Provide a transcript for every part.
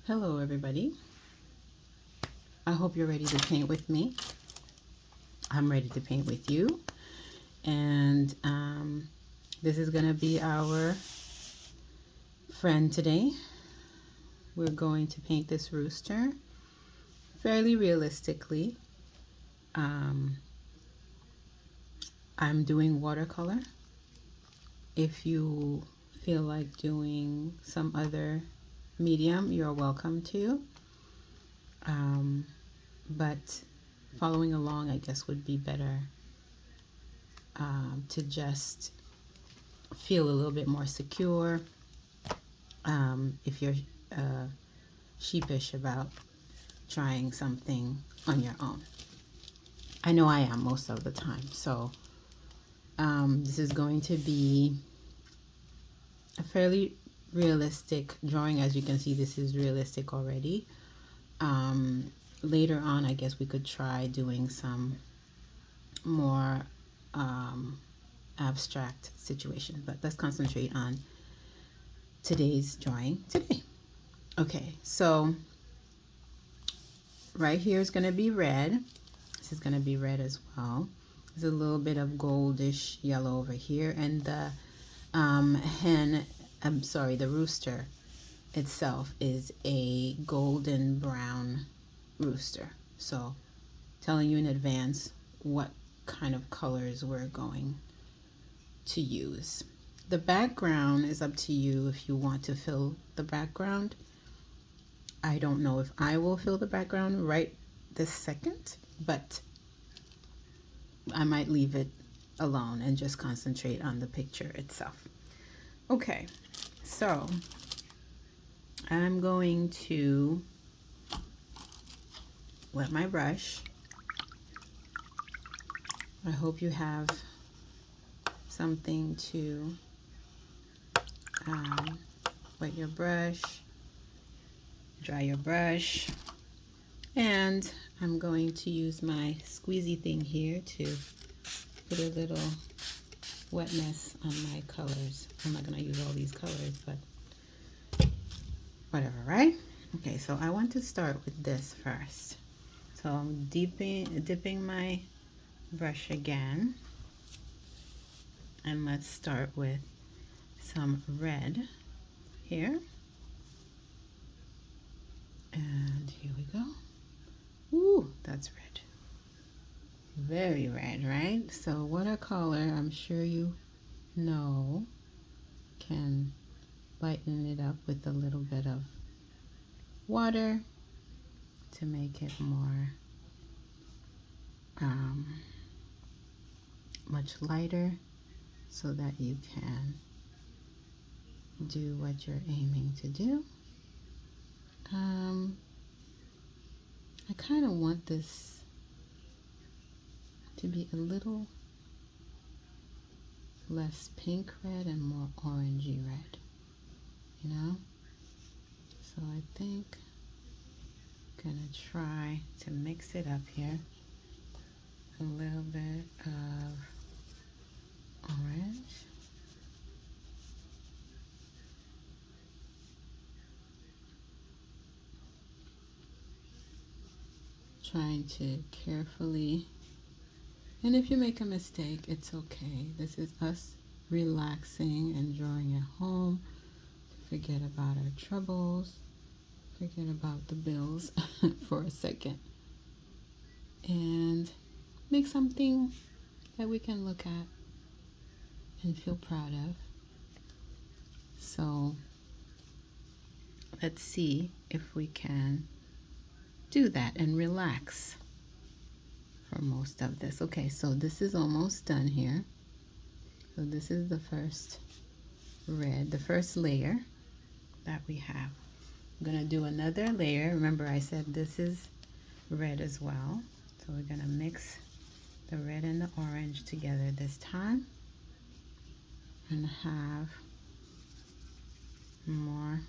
Hello everybody. I hope you're ready to paint with me. I'm ready to paint with you. And this is gonna be our friend today. We're going to paint this rooster fairly realistically. I'm doing watercolor. If you feel like doing some other medium, you're welcome to. But following along, I guess, would be better to just feel a little bit more secure if you're sheepish about trying something on your own. I know I am most of the time. So this is going to be a fairly realistic drawing. As you can see, this is realistic already. Later on, I guess we could try doing some more abstract situation, but let's concentrate on today's drawing today. Okay, so right here is going to be red. This is going to be red as well. There's a little bit of goldish yellow over here, and the the rooster itself is a golden brown rooster. So telling you in advance what kind of colors we're going to use. The background is up to you if you want to fill the background. I don't know if I will fill the background right this second, but I might leave it alone and just concentrate on the picture itself. Okay, so I'm going to wet my brush. I hope you have something to wet your brush, dry your brush, and I'm going to use my squeezy thing here to put a little wetness on my colors. I'm not going to use all these colors, but whatever, right? Okay, so I want to start with this first. So I'm dipping my brush again, and let's start with some red here, and here we go. Ooh, that's red, very red, right? So watercolor, I'm sure you know, can lighten it up with a little bit of water to make it more much lighter, so that you can do what you're aiming to do. I kind of want this to be a little less pink red and more orangey red, you know? So I think I'm gonna try to mix it up here. A little bit of orange. Trying to carefully, and if you make a mistake, it's okay. This is us relaxing and drawing at home. Forget about our troubles, forget about the bills for a second, and make something that we can look at and feel proud of. So let's see if we can do that and relax for most of this. Okay, so this is almost done here. So this is the first red, the first layer that we have. I'm gonna do another layer. Remember, I said this is red as well. So we're gonna mix the red and the orange together this time and have more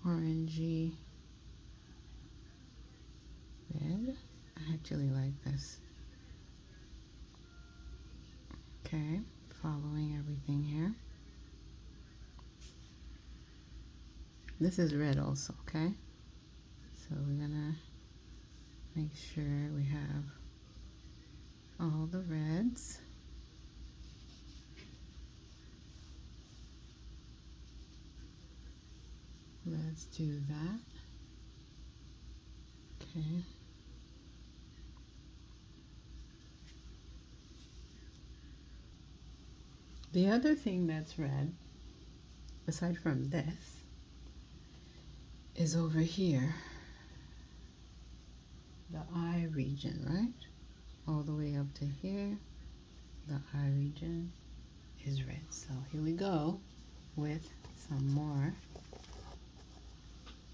orangey red. I actually like this. Okay, following everything here. This is red also, okay? So we're gonna make sure we have all the reds. Let's do that. Okay. The other thing that's red, aside from this, is over here, the eye region, right? All the way up to here, the eye region is red. So here we go with some more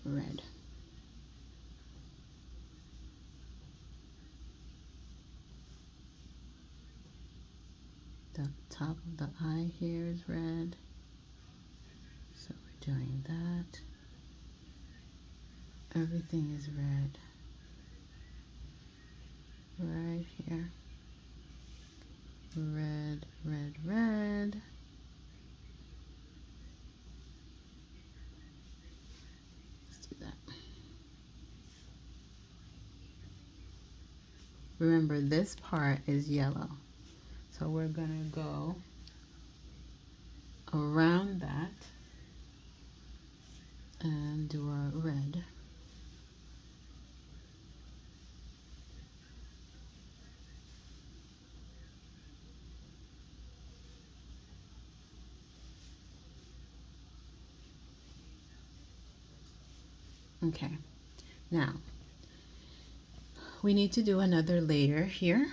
red. The top of the eye here is red. So we're doing that. Everything is red. Right here. Red, red, red. Let's do that. Remember, this part is yellow. So we're gonna go around that and do our red. Okay, now we need to do another layer here.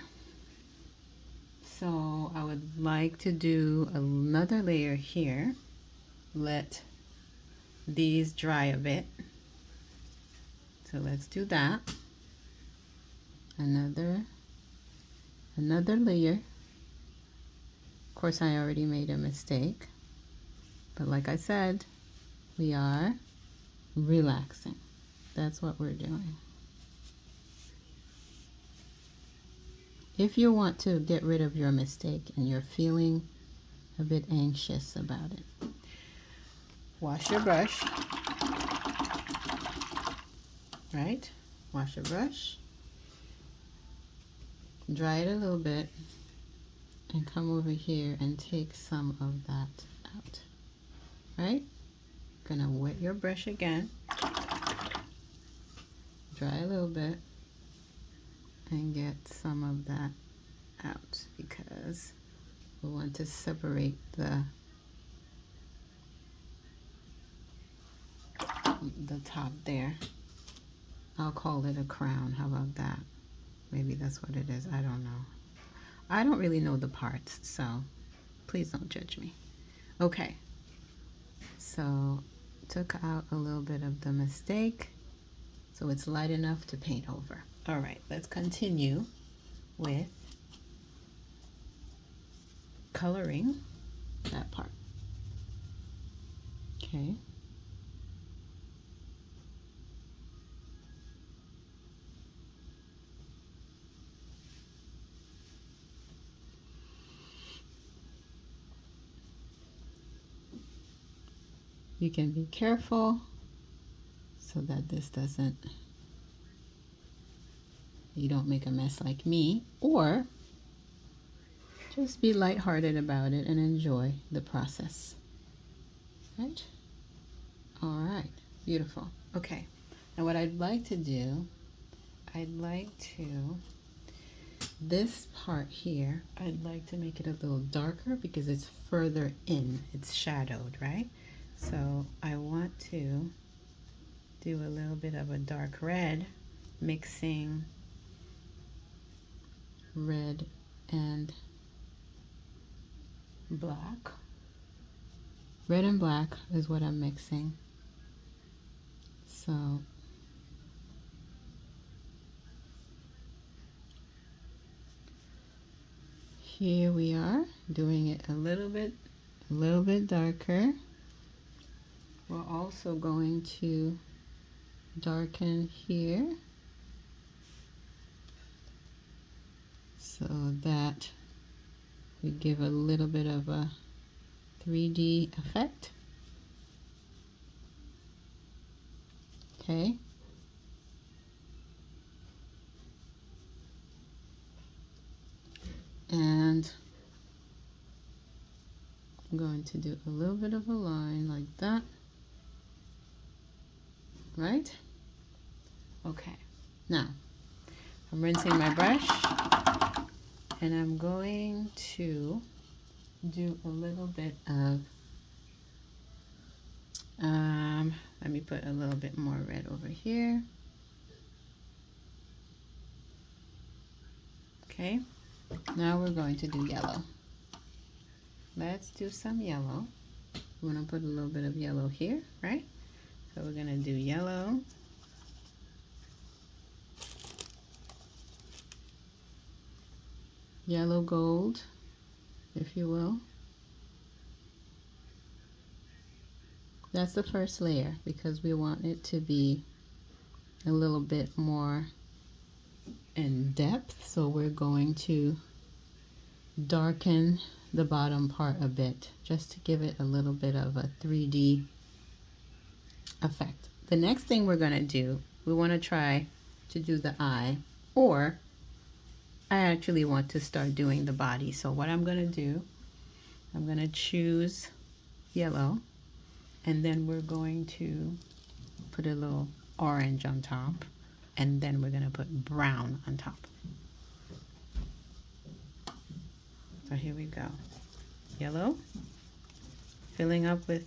So I would like to do another layer here. Let these dry a bit. So let's do that. Another layer. Of course, I already made a mistake, but like I said, we are relaxing. That's what we're doing. If you want to get rid of your mistake and you're feeling a bit anxious about it, wash your brush, right? Wash your brush, dry it a little bit, and come over here and take some of that out, right? Gonna wet your brush again, dry a little bit, and get some of that out because we want to separate the top there. I'll call it a crown. How about that? Maybe that's what it is. I don't know. I don't really know the parts, so please don't judge me. Okay, so took out a little bit of the mistake, so it's light enough to paint over. All right, let's continue with coloring that part. Okay. You can be careful so that this doesn't, you don't make a mess like me, or just be lighthearted about it and enjoy the process. Right? All right, beautiful. Okay, now what I'd like to do, this part here, I'd like to make it a little darker because it's further in, it's shadowed, right? So I want to do a little bit of a dark red, mixing red and black. Red and black is what I'm mixing. So here we are doing it a little bit darker. We're also going to darken here so that we give a little bit of a 3D effect. Okay. And I'm going to do a little bit of a line like that. Right? Okay. Now, I'm rinsing my brush and I'm going to do a little bit of, let me put a little bit more red over here. Okay, now we're going to do yellow. Let's do some yellow. I'm going to put a little bit of yellow here, right? So we're going to do yellow. Yellow gold, if you will. That's the first layer because we want it to be a little bit more in depth. So we're going to darken the bottom part a bit just to give it a little bit of a 3D effect. The next thing we're going to do, we want to try to do the eye, or I actually want to start doing the body. So what I'm going to do, I'm going to choose yellow, and then we're going to put a little orange on top, and then we're going to put brown on top. So here we go. Yellow, filling up with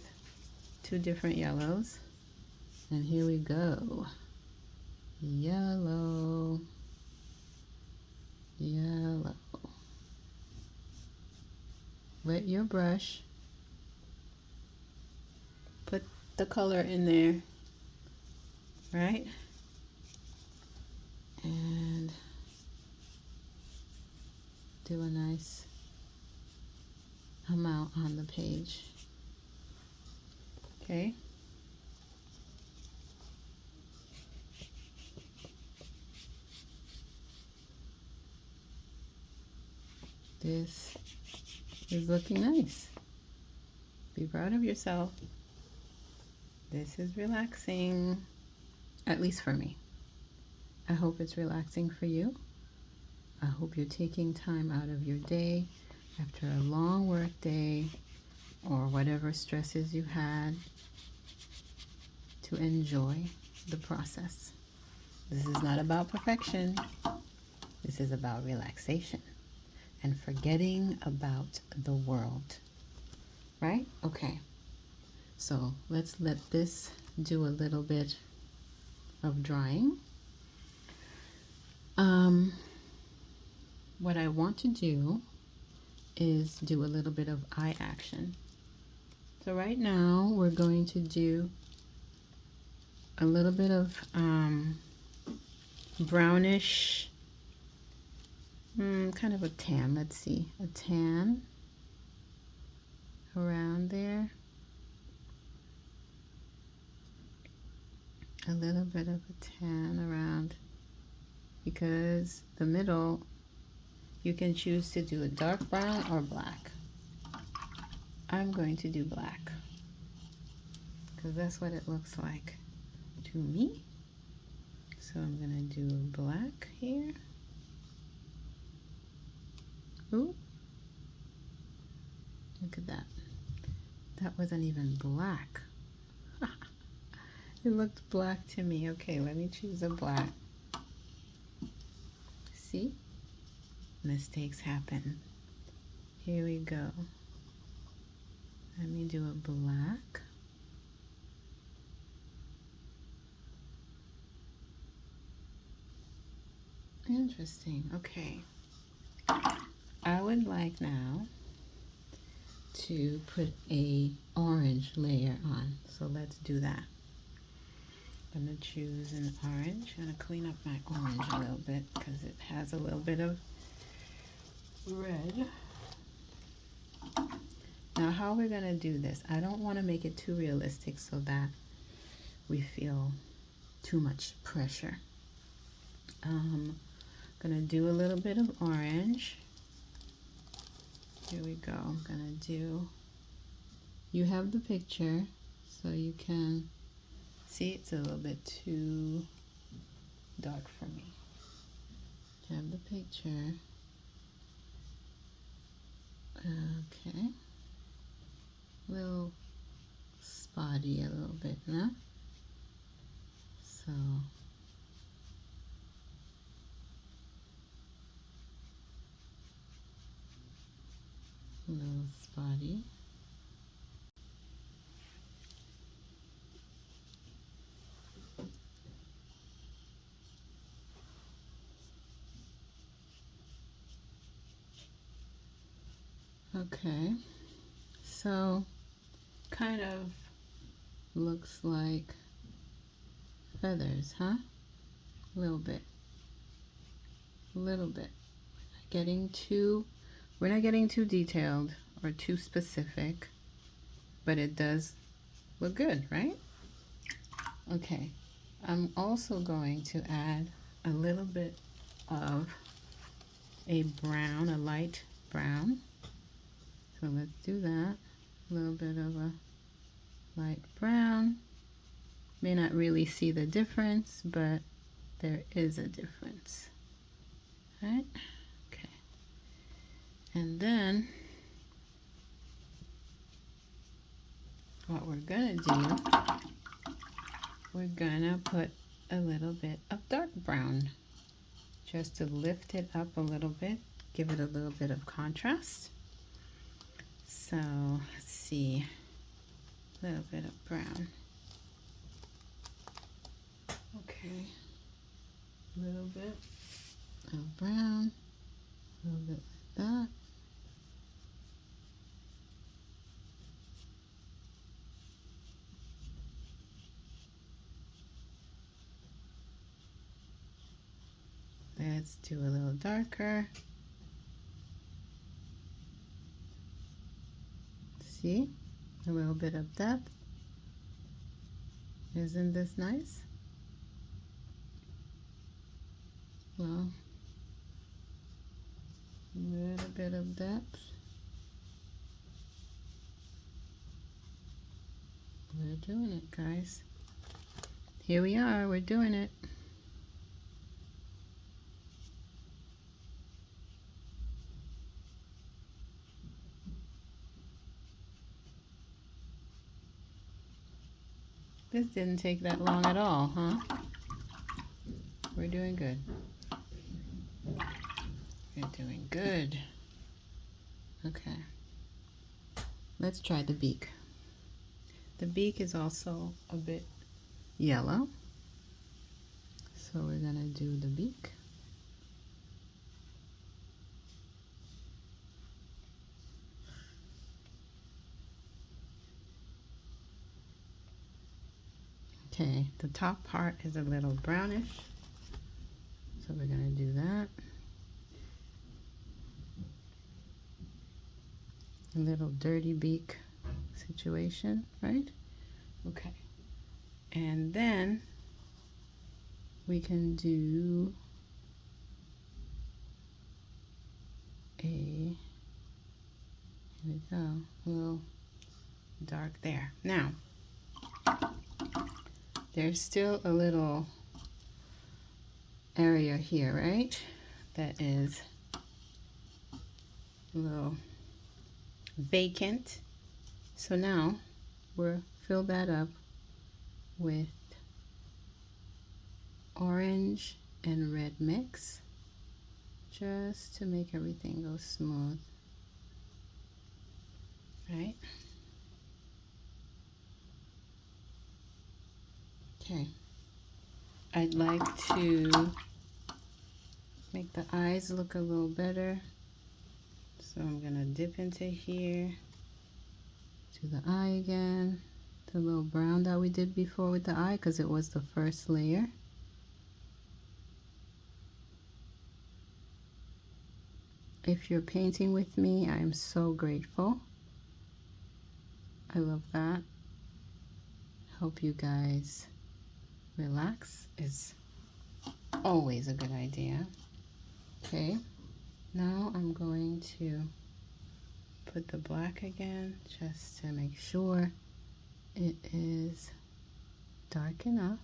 2 different yellows, and here we go. Yellow, yellow. Wet your brush, put the color in there, right? And do a nice amount on the page. Okay. This is looking nice. Be proud of yourself. This is relaxing, at least for me. I hope it's relaxing for you. I hope you're taking time out of your day after a long work day or whatever stresses you had to enjoy the process. This is not about perfection. This is about relaxation and forgetting about the world, right? Okay, so let's let this do a little bit of drying. What I want to do is do a little bit of eye action. So right now we're going to do a little bit of brownish, kind of a tan. Let's see, a tan around there. A little bit of a tan around, because the middle, you can choose to do a dark brown or black. I'm going to do black because that's what it looks like to me. So I'm going to do black here. Ooh, look at that. That wasn't even black. It looked black to me. Okay, let me choose a black. See? Mistakes happen. Here we go. Let me do a black. Interesting. Okay. I would like now to put a orange layer on. So let's do that. I'm going to choose an orange. I'm going to clean up my orange a little bit because it has a little bit of red. Now how we're going to do this, I don't want to make it too realistic so that we feel too much pressure. I'm going to do a little bit of orange. Here we go. I'm going to do, you have the picture so you can See, it's a little bit too dark for me. Have the picture. Okay. Little spotty a little bit, no? So a little spotty. Okay, so kind of looks like feathers, huh? A little bit. A little bit. We're not getting too detailed or too specific, but it does look good, right? Okay, I'm also going to add a little bit of a brown, a light brown. So let's do that. A little bit of a light brown. May not really see the difference, but there is a difference. Right? Okay. And then what we're gonna do, we're gonna put a little bit of dark brown just to lift it up a little bit, give it a little bit of contrast. So let's see, a little bit of brown. Okay, a little bit of brown, a little bit like that. Let's do a little darker. See, a little bit of depth. Isn't this nice? Well, a little bit of depth. We're doing it, guys. Here we are, we're doing it. This didn't take that long at all, huh? We're doing good. We're doing good. Okay. Let's try the beak. The beak is also a bit yellow. So we're gonna do the beak. Okay, the top part is a little brownish. So we're gonna do that. A little dirty beak situation, right? Okay. And then we can do here we go, a little dark there. Now, there's still a little area here, right? That is a little vacant. So now we'll fill that up with orange and red mix just to make everything go smooth, right? Okay, I'd like to make the eyes look a little better, so I'm gonna dip into here to the eye again, the little brown that we did before with the eye because it was the first layer. If you're painting with me, I am so grateful. I love that. Hope you guys relax is always a good idea. Okay, now I'm going to put the black again just to make sure it is dark enough.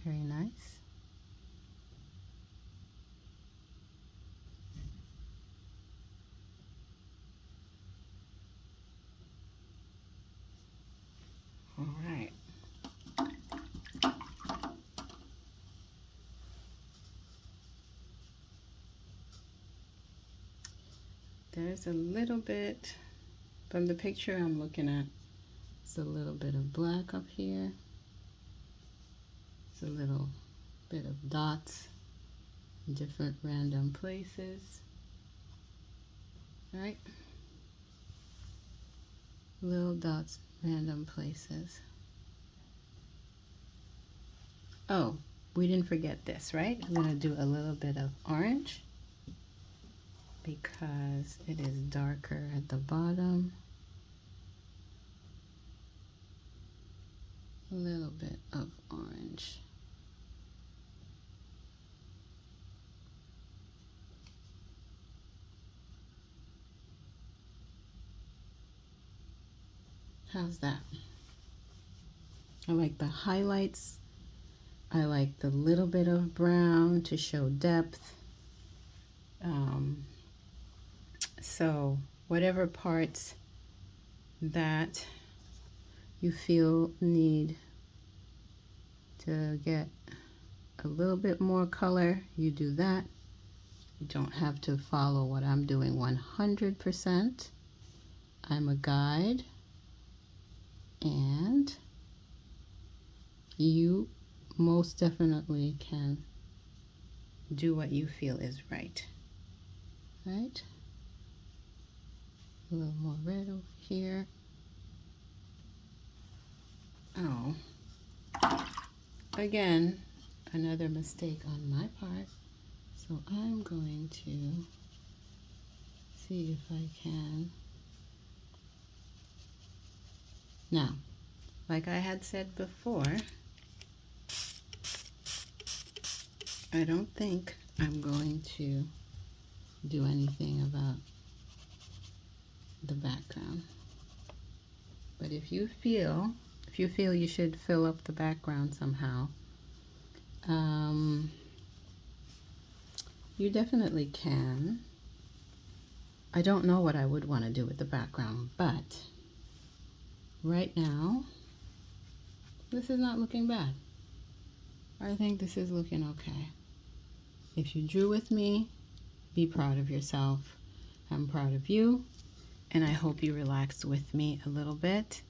Very nice. All right. There's a little bit, from the picture I'm looking at, it's a little bit of black up here. It's a little bit of dots in different random places. Right? Little dots, random places. Oh, we didn't forget this, right? I'm going to do a little bit of orange because it is darker at the bottom. A little bit of orange. How's that? I like the highlights. I like the little bit of brown to show depth. So whatever parts that you feel need to get a little bit more color, you do that. You don't have to follow what I'm doing 100%. I'm a guide, and you most definitely can do what you feel is right. Right? A little more red over here. Oh, again, another mistake on my part. So I'm going to see if I can. Now, like I had said before, I don't think I'm going to do anything about the background. But if you feel you should fill up the background somehow, you definitely can. I don't know what I would want to do with the background, but right now, this is not looking bad. I think this is looking okay. If you drew with me, be proud of yourself. I'm proud of you, and I hope you relaxed with me a little bit.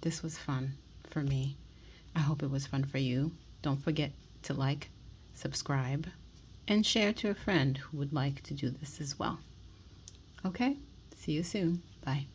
This was fun for me. I hope it was fun for you. Don't forget to like, subscribe, and share to a friend who would like to do this as well. Okay? See you soon. Bye.